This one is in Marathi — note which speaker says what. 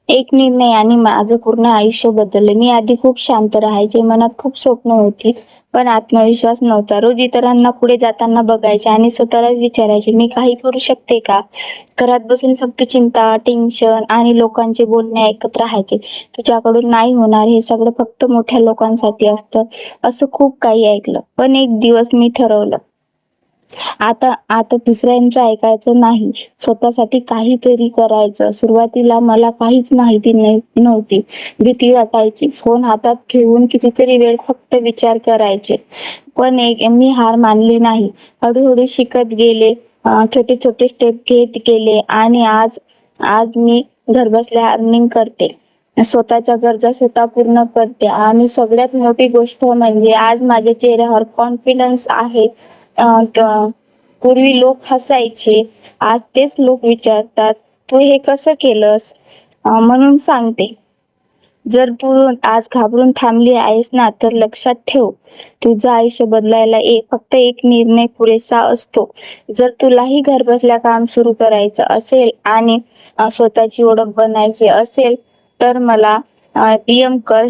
Speaker 1: एक निर्णय आणि माझं पूर्ण आयुष्य बदललं. मी आधी खूप शांत राहायचे, मनात खूप स्वप्न होती, पण आत्मविश्वास नव्हता. रोज इतरांना पुढे जाताना बघायचे आणि स्वतःलाच विचारायचे, मी काही करू शकते का? घरात बसून फक्त चिंता, टेन्शन आणि लोकांचे बोलणे ऐकत राहायचे. तुझ्याकडून नाही होणार, हे सगळं फक्त मोठ्या लोकांसाठी असतं, असं खूप काही ऐकलं. पण एक दिवस मी ठरवलं, आता आता दुसऱ्यांचं ऐकायचं नाही, स्वतःसाठी काहीतरी करायचं. सुरुवातीला मला काहीच माहिती नव्हती. भीती वाटायची. फोन हातात घेऊन कितीतरी वेळ फक्त विचार करायचे. पण मी हार मानली नाही. हळूहळू शिकत गेले, छोटे छोटे स्टेप घेत गेले आणि आज आज मी घरबसल्या अर्निंग करते. स्वतःच्या गरजा स्वतः पूर्ण करते आणि सगळ्यात मोठी गोष्ट म्हणजे आज माझ्या चेहऱ्यावर कॉन्फिडन्स आहे. पूर्वी लोक हसायचे, आज तेच लोक विचारतात, तू हे कसं केलंस? म्हणून सांगते, जर तू आज घाबरून थांबली आहेस ना, तर लक्षात ठेव, तुझं आयुष्य बदलायला फक्त एक निर्णय पुरेसा असतो. जर तुलाही घर बसल्या काम सुरू करायचं असेल आणि स्वतःची ओळख बनायची असेल, तर मला DM कर.